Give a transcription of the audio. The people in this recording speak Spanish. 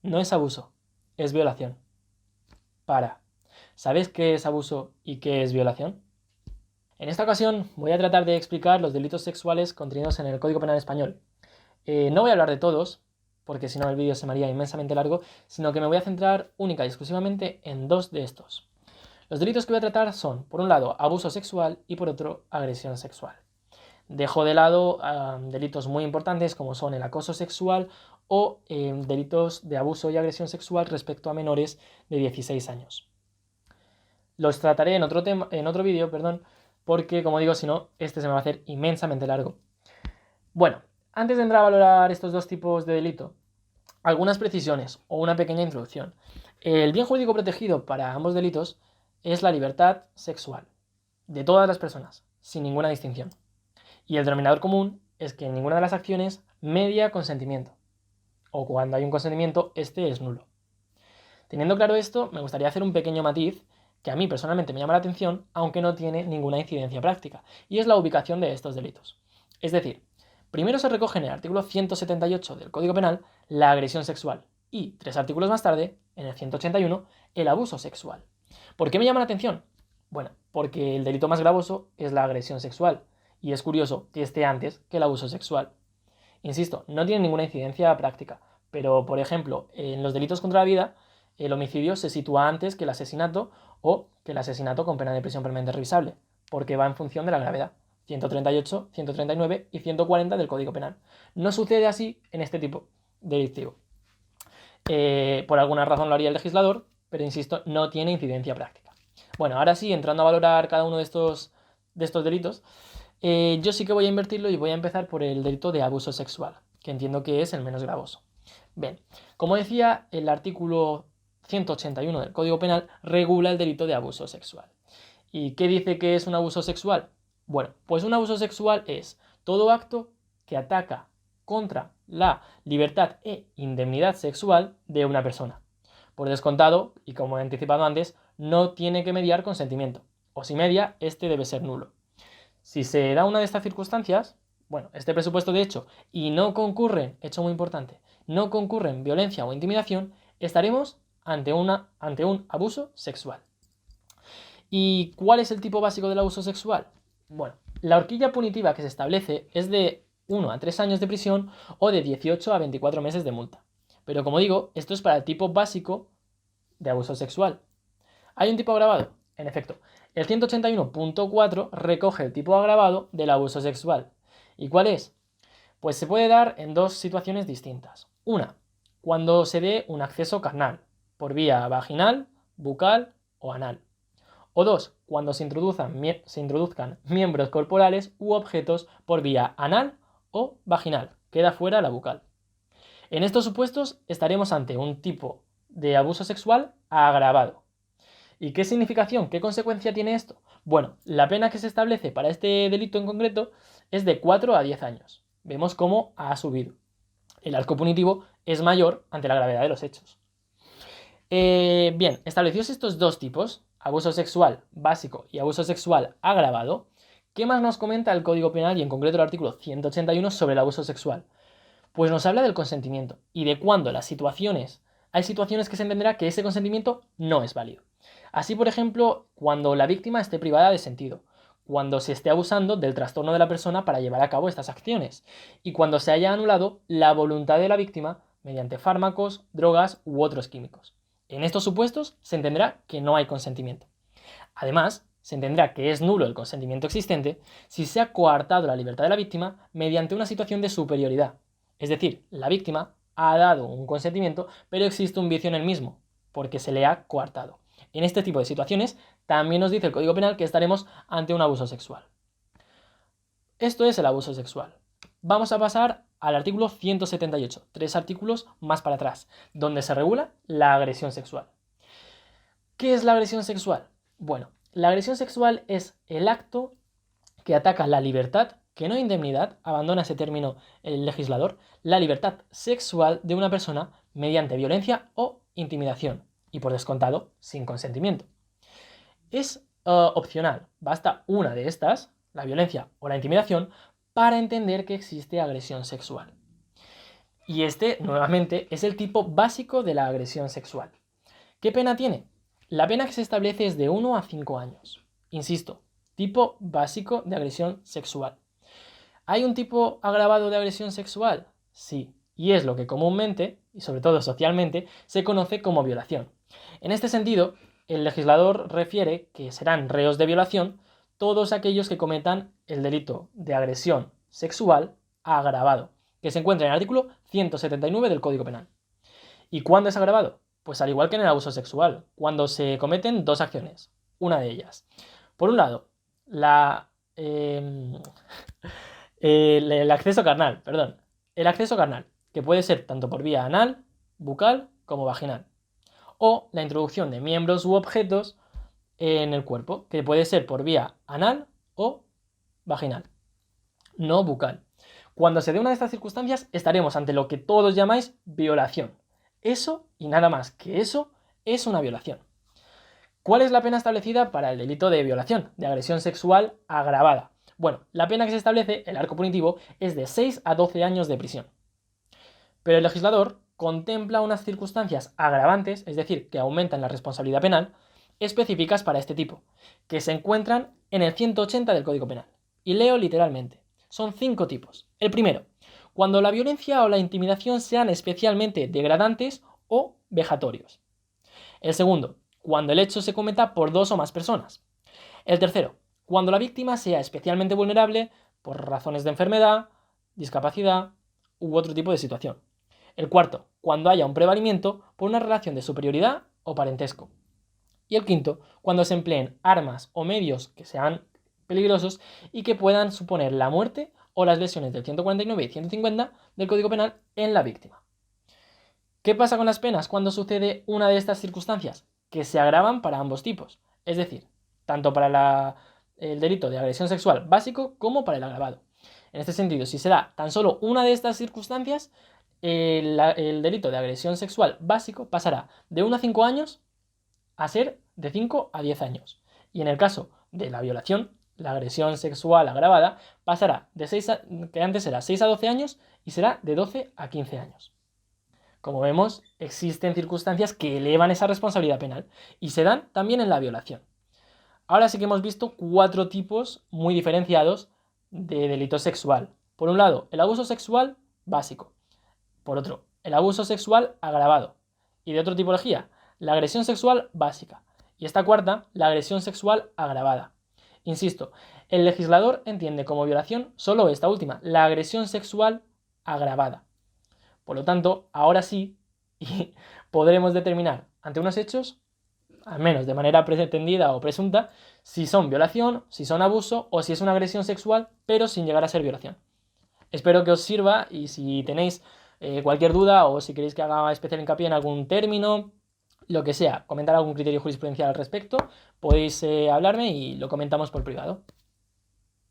no es abuso, es violación. Para. ¿Sabes qué es abuso y qué es violación? En esta ocasión voy a tratar de explicar los delitos sexuales contenidos en el Código Penal español. No voy a hablar de todos, porque si no el vídeo se me haría inmensamente largo, sino que me voy a centrar única y exclusivamente en dos de estos. Los delitos que voy a tratar son, por un lado, abuso sexual y por otro, agresión sexual. Dejo de lado delitos muy importantes como son el acoso sexual o delitos de abuso y agresión sexual respecto a menores de 16 años. Los trataré en otro vídeo, perdón, porque como digo, si no, este se me va a hacer inmensamente largo. Bueno, antes de entrar a valorar estos dos tipos de delito, algunas precisiones o una pequeña introducción. El bien jurídico protegido para ambos delitos es la libertad sexual de todas las personas, sin ninguna distinción. Y el denominador común es que en ninguna de las acciones media consentimiento, o cuando hay un consentimiento, este es nulo. Teniendo claro esto, me gustaría hacer un pequeño matiz que a mí personalmente me llama la atención, aunque no tiene ninguna incidencia práctica, y es la ubicación de estos delitos. Es decir, primero se recoge en el artículo 178 del Código Penal la agresión sexual y, 3 artículos más tarde, en el 181, el abuso sexual. ¿Por qué me llama la atención? Bueno, porque el delito más gravoso es la agresión sexual, y es curioso que esté antes que el abuso sexual. Insisto, no tiene ninguna incidencia práctica, pero por ejemplo, en los delitos contra la vida, el homicidio se sitúa antes que el asesinato o que el asesinato con pena de prisión permanente revisable, porque va en función de la gravedad. 138, 139 y 140 del Código Penal. No sucede así en este tipo delictivo. Por alguna razón lo haría el legislador, pero insisto, no tiene incidencia práctica. Bueno, ahora sí, entrando a valorar cada uno de estos delitos, yo sí que voy a invertirlo y voy a empezar por el delito de abuso sexual, que entiendo que es el menos gravoso. Bien, como decía, el artículo 181 del Código Penal regula el delito de abuso sexual. ¿Y qué dice que es un abuso sexual? Bueno, pues un abuso sexual es todo acto que ataca contra la libertad e indemnidad sexual de una persona. Por descontado, y como he anticipado antes, no tiene que mediar consentimiento, o si media, este debe ser nulo. Si se da una de estas circunstancias, bueno, este presupuesto de hecho, y no concurren, hecho muy importante, no concurren violencia o intimidación, estaremos ante un abuso sexual. ¿Y cuál es el tipo básico del abuso sexual? Bueno, la horquilla punitiva que se establece es de 1 a 3 años de prisión o de 18 a 24 meses de multa. Pero como digo, esto es para el tipo básico de abuso sexual. ¿Hay un tipo agravado? En efecto, el 181.4 recoge el tipo agravado del abuso sexual. ¿Y cuál es? Pues se puede dar en dos situaciones distintas. Una, cuando se dé un acceso carnal, por vía vaginal, bucal o anal. O dos, cuando se introduzcan miembros corporales u objetos por vía anal o vaginal. Queda fuera la bucal. En estos supuestos estaremos ante un tipo de abuso sexual agravado. ¿Y qué significación, qué consecuencia tiene esto? Bueno, la pena que se establece para este delito en concreto es de 4 a 10 años. Vemos cómo ha subido. El arco punitivo es mayor ante la gravedad de los hechos. Bien, establecidos estos dos tipos, abuso sexual básico y abuso sexual agravado, ¿qué más nos comenta el Código Penal y en concreto el artículo 181 sobre el abuso sexual? Pues nos habla del consentimiento y de cuándo hay situaciones que se entenderá que ese consentimiento no es válido. Así, por ejemplo, cuando la víctima esté privada de sentido, cuando se esté abusando del trastorno de la persona para llevar a cabo estas acciones y cuando se haya anulado la voluntad de la víctima mediante fármacos, drogas u otros químicos. En estos supuestos se entenderá que no hay consentimiento. Además, se entenderá que es nulo el consentimiento existente si se ha coartado la libertad de la víctima mediante una situación de superioridad. Es decir, la víctima ha dado un consentimiento, pero existe un vicio en el mismo, porque se le ha coartado. En este tipo de situaciones, también nos dice el Código Penal que estaremos ante un abuso sexual. Esto es el abuso sexual. Vamos a pasar al artículo 178, 3 artículos más para atrás, donde se regula la agresión sexual. ¿Qué es la agresión sexual? Bueno, la agresión sexual es el acto que ataca la libertad, que no indemnidad, abandona ese término el legislador, la libertad sexual de una persona mediante violencia o intimidación, y por descontado, sin consentimiento. Es opcional, basta una de estas, la violencia o la intimidación, para entender que existe agresión sexual. Y este, nuevamente, es el tipo básico de la agresión sexual. ¿Qué pena tiene? La pena que se establece es de 1 a 5 años. Insisto, tipo básico de agresión sexual. ¿Hay un tipo agravado de agresión sexual? Sí, y es lo que comúnmente, y sobre todo socialmente, se conoce como violación. En este sentido, el legislador refiere que serán reos de violación todos aquellos que cometan el delito de agresión sexual agravado, que se encuentra en el artículo 179 del Código Penal. ¿Y cuándo es agravado? Pues al igual que en el abuso sexual, cuando se cometen dos acciones. Una de ellas, por un lado, el acceso carnal, perdón. El acceso carnal, que puede ser tanto por vía anal, bucal como vaginal. O la introducción de miembros u objetos en el cuerpo, que puede ser por vía anal o vaginal, no bucal. Cuando se dé una de estas circunstancias, estaremos ante lo que todos llamáis violación. Eso, y nada más que eso, es una violación. ¿Cuál es la pena establecida para el delito de violación, de agresión sexual agravada? Bueno, la pena que se establece, el arco punitivo, es de 6 a 12 años de prisión. Pero el legislador contempla unas circunstancias agravantes, es decir, que aumentan la responsabilidad penal, específicas para este tipo, que se encuentran en el 180 del Código Penal. Y leo literalmente. Son 5 tipos. El primero, cuando la violencia o la intimidación sean especialmente degradantes o vejatorios. El segundo, cuando el hecho se cometa por 2 o más personas. El tercero, cuando la víctima sea especialmente vulnerable por razones de enfermedad, discapacidad u otro tipo de situación. El cuarto, cuando haya un prevalimiento por una relación de superioridad o parentesco. Y el quinto, cuando se empleen armas o medios que sean peligrosos y que puedan suponer la muerte o las lesiones del 149 y 150 del Código Penal en la víctima. ¿Qué pasa con las penas cuando sucede una de estas circunstancias? Que se agravan para ambos tipos. Es decir, tanto para el delito de agresión sexual básico como para el agravado. En este sentido, si se da tan solo una de estas circunstancias, el delito de agresión sexual básico pasará de 1 a 5 años a ser de 5 a 10 años. Y en el caso de la violación, la agresión sexual agravada pasará de 6 que antes era 6 a 12 años y será de 12 a 15 años. Como vemos, existen circunstancias que elevan esa responsabilidad penal y se dan también en la violación. Ahora sí que hemos visto 4 tipos muy diferenciados de delito sexual. Por un lado, el abuso sexual básico. Por otro, el abuso sexual agravado. Y de otra tipología, la agresión sexual básica. Y esta cuarta, la agresión sexual agravada. Insisto, el legislador entiende como violación solo esta última, la agresión sexual agravada. Por lo tanto, ahora sí podremos determinar ante unos hechos, al menos de manera pretendida o presunta, si son violación, si son abuso o si es una agresión sexual, pero sin llegar a ser violación. Espero que os sirva y si tenéis cualquier duda o si queréis que haga especial hincapié en algún término, lo que sea, comentar algún criterio jurisprudencial al respecto, podéis hablarme y lo comentamos por privado.